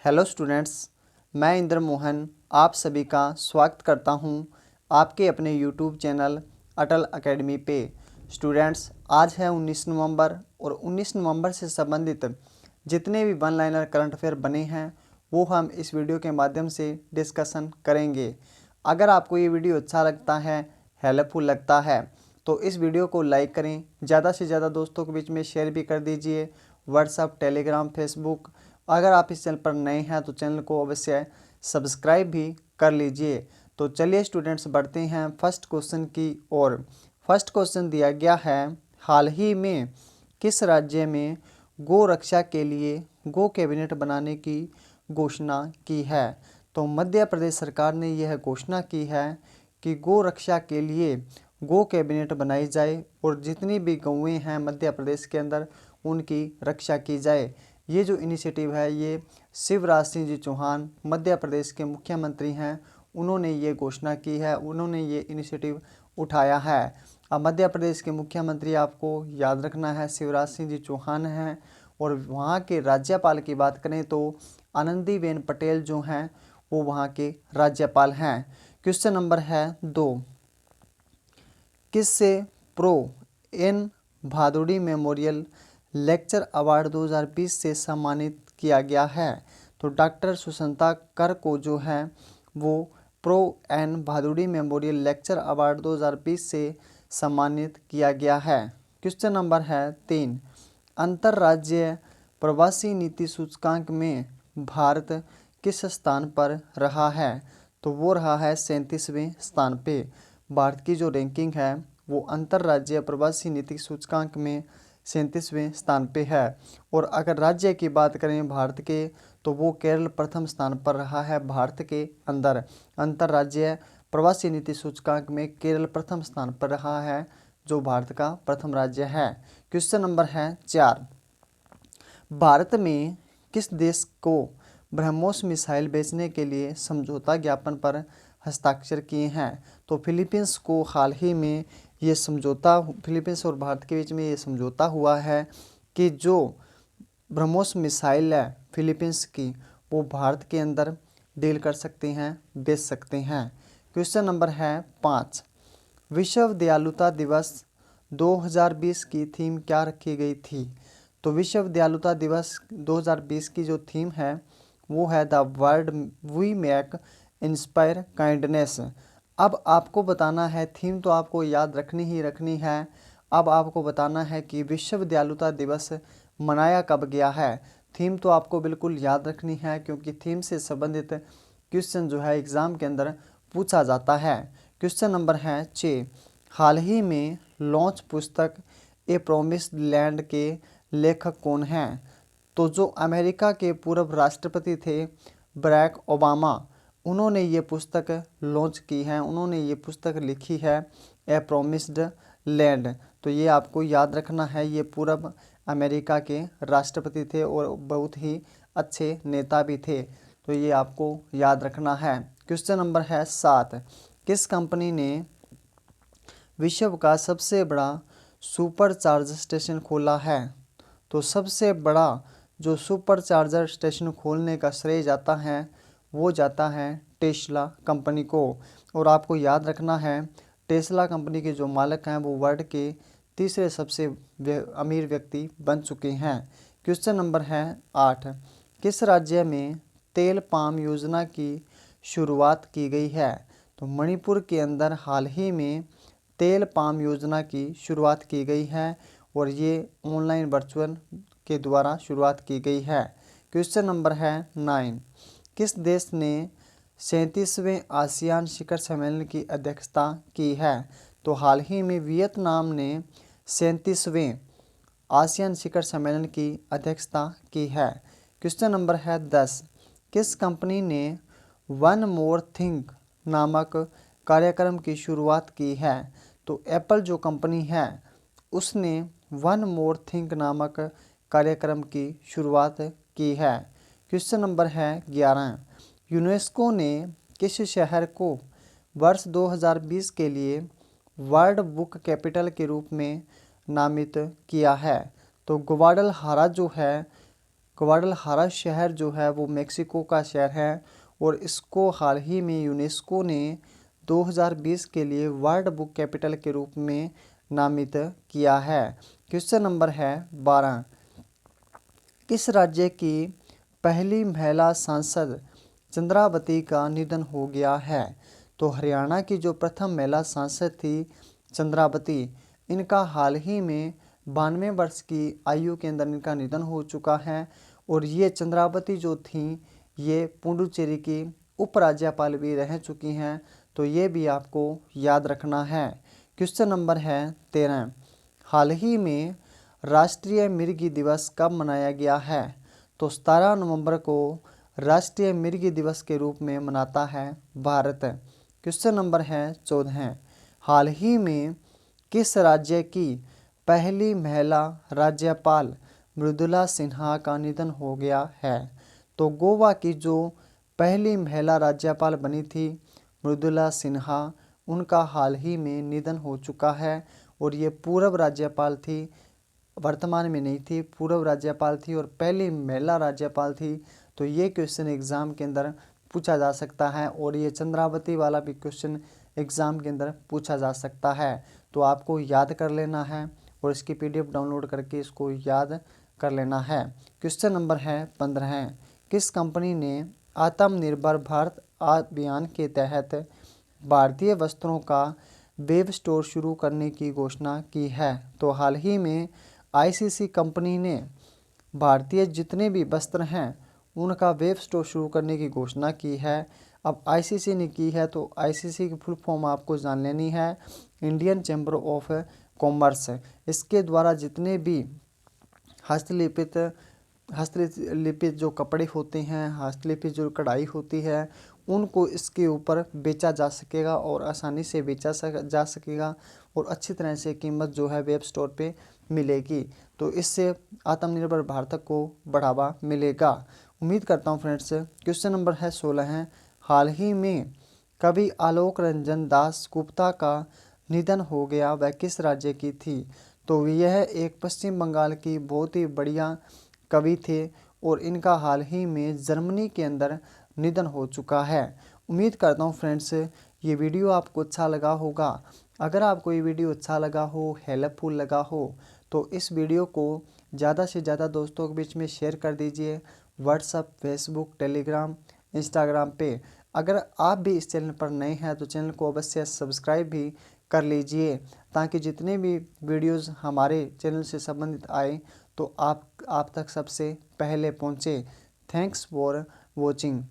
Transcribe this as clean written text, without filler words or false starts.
Hello students, मैं इंद्र मोहन आप सभी का स्वागत करता हूं आपके अपने यूट्यूब चैनल अटल एकेडमी पे। स्टूडेंट्स, आज है 19 नवंबर और 19 नवंबर से संबंधित जितने भी वन लाइनर करंट अफेयर बने हैं वो हम इस वीडियो के माध्यम से डिस्कशन करेंगे। अगर आपको ये वीडियो अच्छा लगता है, हेल्पफुल लगता है, तो इस वीडियो को लाइक करें, ज़्यादा से ज़्यादा दोस्तों के बीच में शेयर भी कर दीजिए। WhatsApp, Telegram, Facebook. अगर आप इस चैनल पर नए हैं तो चैनल को अवश्य सब्सक्राइब भी कर लीजिए। तो चलिए स्टूडेंट्स, बढ़ते हैं फर्स्ट क्वेश्चन की ओर। फर्स्ट क्वेश्चन दिया गया है, हाल ही में किस राज्य में गौ रक्षा के लिए गो कैबिनेट बनाने की घोषणा की है? तो मध्य प्रदेश सरकार ने यह घोषणा की है कि गौ रक्षा के लिए गो कैबिनेट बनाई जाए और जितनी भी गौएँ हैं मध्य प्रदेश के अंदर उनकी रक्षा की जाए। ये जो इनिशिएटिव है ये शिवराज सिंह जी चौहान मध्य प्रदेश के मुख्यमंत्री हैं, उन्होंने ये घोषणा की है, उन्होंने ये इनिशिएटिव उठाया है। अब मध्य प्रदेश के मुख्यमंत्री आपको याद रखना है शिवराज सिंह जी चौहान हैं और वहाँ के राज्यपाल की बात करें तो आनंदीबेन पटेल जो हैं वो वहाँ के राज्यपाल हैं। क्वेश्चन नंबर है 2, किससे prof N Bhaduri memorial lecture award 2020 से सम्मानित किया गया है? तो डॉक्टर सुषंता कर को जो है वो prof N Bhaduri memorial lecture award 2020 से सम्मानित किया गया है। क्वेश्चन नंबर है 3, अंतर्राज्यीय प्रवासी नीति सूचकांक में भारत किस स्थान पर रहा है? तो वो रहा है 37वें स्थान पे। भारत की जो रैंकिंग है वो अंतर्राज्यीय प्रवासी नीति सूचकांक में 37वें स्थान पे है। और अगर राज्य की बात करें भारत के तो वो केरल प्रथम स्थान पर रहा है। भारत के अंदर अंतर्राज्यीय प्रवासी नीति सूचकांक में केरल प्रथम स्थान पर रहा है, जो भारत का प्रथम राज्य है। क्वेश्चन नंबर है 4, भारत में किस देश को ब्रह्मोस मिसाइल बेचने के लिए समझौता ज्ञापन पर हस्ताक्षर किए हैं? तो फिलीपींस को हाल ही में ये समझौता, फिलीपींस और भारत के बीच में ये समझौता हुआ है कि जो ब्रह्मोस मिसाइल है फिलीपींस की वो भारत के अंदर डील कर सकते हैं, बेच सकते हैं। क्वेश्चन नंबर है 5, विश्व दयालुता दिवस 2020 की थीम क्या रखी गई थी? तो विश्व दयालुता दिवस 2020 की जो थीम है वो है the world we make inspire kindness. अब आपको बताना है, थीम तो आपको याद रखनी ही रखनी है। अब आपको बताना है कि विश्व दयालुता दिवस मनाया कब गया है। थीम तो आपको बिल्कुल याद रखनी है क्योंकि थीम से संबंधित क्वेश्चन जो है एग्ज़ाम के अंदर पूछा जाता है। क्वेश्चन नंबर है 6, हाल ही में लॉन्च पुस्तक ए प्रोमिस्ड लैंड के लेखक कौन हैं? तो जो अमेरिका के पूर्व राष्ट्रपति थे बराक ओबामा, उन्होंने ये पुस्तक लॉन्च की है, उन्होंने ये पुस्तक लिखी है ए प्रोमिस्ड लैंड। तो ये आपको याद रखना है, ये पूर्व अमेरिका के राष्ट्रपति थे और बहुत ही अच्छे नेता भी थे, तो ये आपको याद रखना है। क्वेश्चन नंबर है 7, किस कंपनी ने विश्व का सबसे बड़ा सुपर चार्जर स्टेशन खोला है? तो सबसे बड़ा जो सुपर चार्जर स्टेशन खोलने का श्रेय जाता है वो जाता है टेस्ला कंपनी को। और आपको याद रखना है टेस्ला कंपनी के जो मालिक हैं वो वर्ल्ड के तीसरे सबसे अमीर व्यक्ति बन चुके हैं। क्वेश्चन नंबर है 8, किस राज्य में तेल पाम योजना की शुरुआत की गई है? तो मणिपुर के अंदर हाल ही में तेल पाम योजना की शुरुआत की गई है और ये ऑनलाइन वर्चुअल के द्वारा शुरुआत की गई है। क्वेश्चन नंबर है 9, किस देश ने 37वें आसियान शिखर सम्मेलन की अध्यक्षता की है? तो हाल ही में वियतनाम ने 37वें आसियान शिखर सम्मेलन की अध्यक्षता की है। क्वेश्चन नंबर है 10, किस कंपनी ने वन मोर थिंग नामक कार्यक्रम की शुरुआत की है? तो एप्पल जो कंपनी है उसने वन मोर थिंग नामक कार्यक्रम की शुरुआत की है। क्वेश्चन नंबर है 11, यूनेस्को ने किस शहर को वर्ष 2020 के लिए वर्ल्ड बुक कैपिटल के रूप में नामित किया है? तो ग्वाडलहारा जो है ग्वाडलहारा शहर जो है वो मेक्सिको का शहर है और इसको हाल ही में यूनेस्को ने 2020 के लिए वर्ल्ड बुक कैपिटल के रूप में नामित किया है। क्वेश्चन नंबर है 12। किस राज्य की पहली महिला सांसद चंद्रावती का निधन हो गया है? तो हरियाणा की जो प्रथम महिला सांसद थी चंद्रावती, इनका हाल ही में 92 वर्ष की आयु के अंदर इनका निधन हो चुका है। और ये चंद्रावती जो थी ये पुडुचेरी की उपराज्यपाल भी रह चुकी हैं, तो ये भी आपको याद रखना है। क्वेश्चन नंबर है 13। हाल ही में राष्ट्रीय मिर्गी दिवस कब मनाया गया है? तो 17 नवंबर को राष्ट्रीय मिर्गी दिवस के रूप में मनाता है भारत। क्वेश्चन नंबर है 14। हाल ही में किस राज्य की पहली महिला राज्यपाल मृदुला सिन्हा का निधन हो गया है? तो गोवा की जो पहली महिला राज्यपाल बनी थी मृदुला सिन्हा, उनका हाल ही में निधन हो चुका है। और ये पूर्व राज्यपाल थी, वर्तमान में नहीं थी, पूर्व राज्यपाल थी और पहली महिला राज्यपाल थी। तो ये क्वेश्चन एग्ज़ाम के अंदर पूछा जा सकता है और ये चंद्रावती वाला भी क्वेश्चन एग्ज़ाम के अंदर पूछा जा सकता है। तो आपको याद कर लेना है और इसकी PDF डाउनलोड करके इसको याद कर लेना है। क्वेश्चन नंबर है 15। किस कंपनी ने आत्मनिर्भर भारत अभियान के तहत भारतीय वस्त्रों का वेब स्टोर शुरू करने की घोषणा की है? तो हाल ही में ICC कंपनी ने भारतीय जितने भी वस्त्र हैं उनका वेब स्टोर शुरू करने की घोषणा की है। अब ICC ने की है तो ICC की फुल फॉर्म आपको जान लेनी है, इंडियन चैम्बर ऑफ कॉमर्स। इसके द्वारा जितने भी हस्तलिपित जो कपड़े होते हैं, हस्तलिपित जो कढ़ाई होती है, उनको इसके ऊपर बेचा जा सकेगा और आसानी से बेचा जा सकेगा और अच्छी तरह से कीमत जो है वेब स्टोर पे मिलेगी। तो इससे आत्मनिर्भर भारत को बढ़ावा मिलेगा। उम्मीद करता हूँ फ्रेंड्स। क्वेश्चन नंबर है 16। हाल ही में कवि आलोक रंजन दास गुप्ता का निधन हो गया, वह किस राज्य की थी? तो यह एक पश्चिम बंगाल की बहुत ही बढ़िया कवि थे और इनका हाल ही में जर्मनी के अंदर निधन हो चुका है। उम्मीद करता हूँ फ्रेंड्स ये वीडियो आपको अच्छा लगा होगा। अगर आपको ये वीडियो अच्छा लगा हो, हेल्पफुल लगा हो, तो इस वीडियो को ज़्यादा से ज़्यादा दोस्तों के बीच में शेयर कर दीजिए, व्हाट्सअप, फेसबुक, टेलीग्राम, इंस्टाग्राम पे। अगर आप भी इस चैनल पर नए हैं तो चैनल को अवश्य सब्सक्राइब भी कर लीजिए, ताकि जितने भी वीडियोस हमारे चैनल से संबंधित आए तो आप तक सबसे पहले पहुँचे। Thanks for watching.